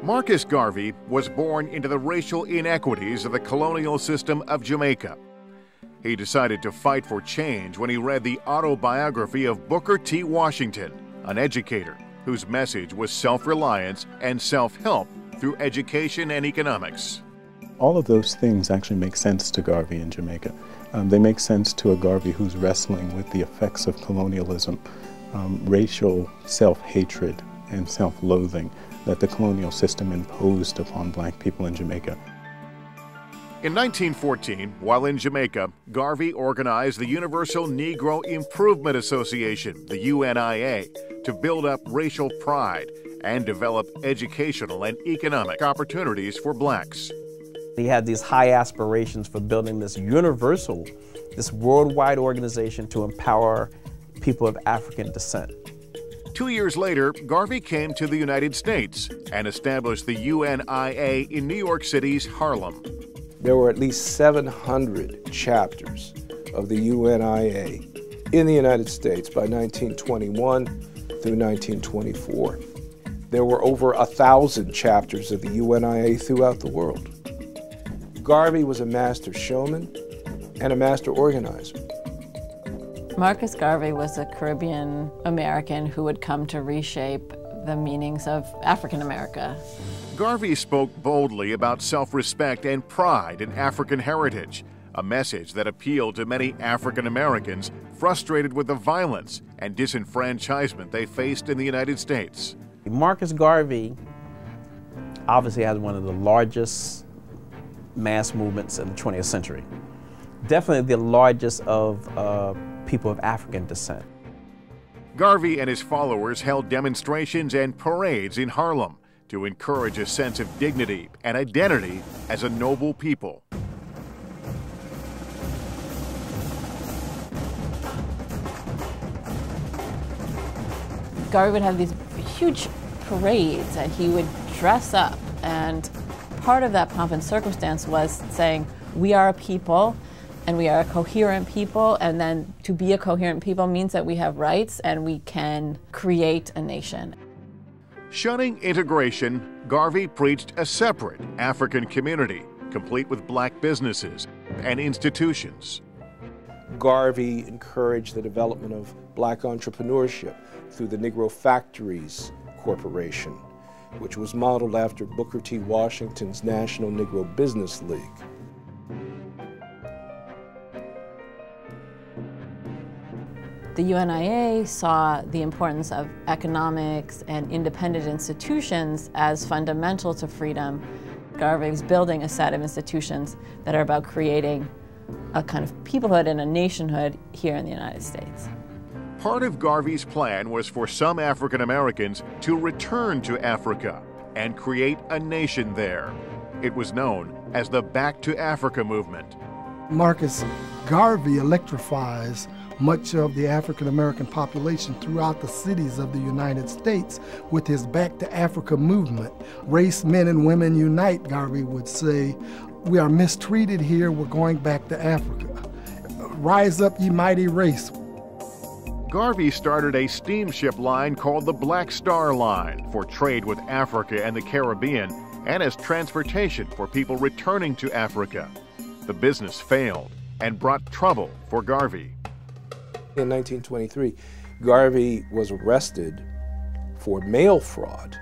Marcus Garvey was born into the racial inequities of the colonial system of Jamaica. He decided to fight for change when he read the autobiography of Booker T. Washington, an educator whose message was self-reliance and self-help through education and economics. All of those things actually make sense to Garvey in Jamaica. They make sense to a Garvey who's wrestling with the effects of colonialism, racial self-hatred and self-loathing that the colonial system imposed upon black people in Jamaica. In 1914, while in Jamaica, Garvey organized the Universal Negro Improvement Association, the UNIA, to build up racial pride and develop educational and economic opportunities for blacks. He had these high aspirations for building this universal, this worldwide organization to empower people of African descent. 2 years later, Garvey came to the United States and established the UNIA in New York City's Harlem. There were at least 700 chapters of the UNIA in the United States by 1921 through 1924. There were over 1,000 chapters of the UNIA throughout the world. Garvey was a master showman and a master organizer. Marcus Garvey was a Caribbean American who would come to reshape the meanings of African America. Garvey spoke boldly about self-respect and pride in African heritage, a message that appealed to many African Americans frustrated with the violence and disenfranchisement they faced in the United States. Marcus Garvey obviously has one of the largest mass movements in the 20th century. Definitely the largest of people of African descent. Garvey and his followers held demonstrations and parades in Harlem to encourage a sense of dignity and identity as a noble people. Garvey would have these huge parades and he would dress up, and part of that pomp and circumstance was saying, we are a people and we are a coherent people, and then to be a coherent people means that we have rights and we can create a nation. Shunning integration, Garvey preached a separate African community, complete with black businesses and institutions. Garvey encouraged the development of black entrepreneurship through the Negro Factories Corporation, which was modeled after Booker T. Washington's National Negro Business League. The UNIA saw the importance of economics and independent institutions as fundamental to freedom. Garvey was building a set of institutions that are about creating a kind of peoplehood and a nationhood here in the United States. Part of Garvey's plan was for some African Americans to return to Africa and create a nation there. It was known as the Back to Africa movement. Marcus Garvey electrifies much of the African American population throughout the cities of the United States with his Back to Africa movement. Race, men and women unite, Garvey would say. We are mistreated here, we're going back to Africa. Rise up, ye mighty race. Garvey started a steamship line called the Black Star Line for trade with Africa and the Caribbean, and as transportation for people returning to Africa. The business failed and brought trouble for Garvey. In 1923, Garvey was arrested for mail fraud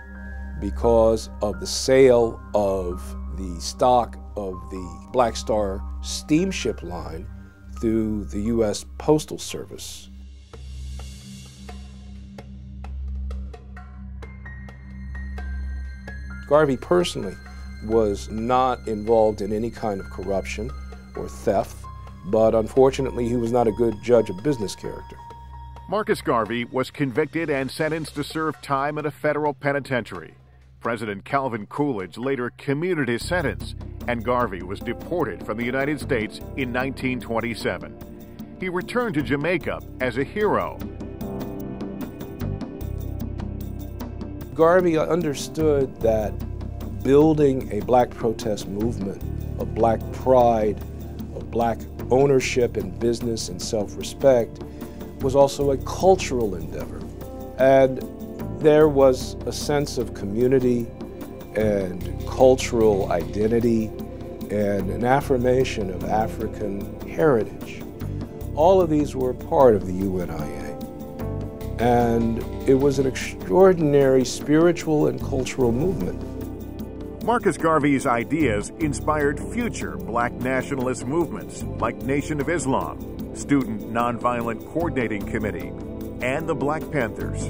because of the sale of the stock of the Black Star steamship line through the U.S. Postal Service. Garvey personally was not involved in any kind of corruption or theft, but unfortunately he was not a good judge of business character. Marcus Garvey was convicted and sentenced to serve time in a federal penitentiary. President Calvin Coolidge later commuted his sentence, and Garvey was deported from the United States in 1927. He returned to Jamaica as a hero. Garvey understood that building a black protest movement of black pride, of black ownership in business and self-respect was also a cultural endeavor. And there was a sense of community and cultural identity and an affirmation of African heritage. All of these were part of the UNIA. And it was an extraordinary spiritual and cultural movement. Marcus Garvey's ideas inspired future black nationalist movements like Nation of Islam, Student Nonviolent Coordinating Committee, and the Black Panthers.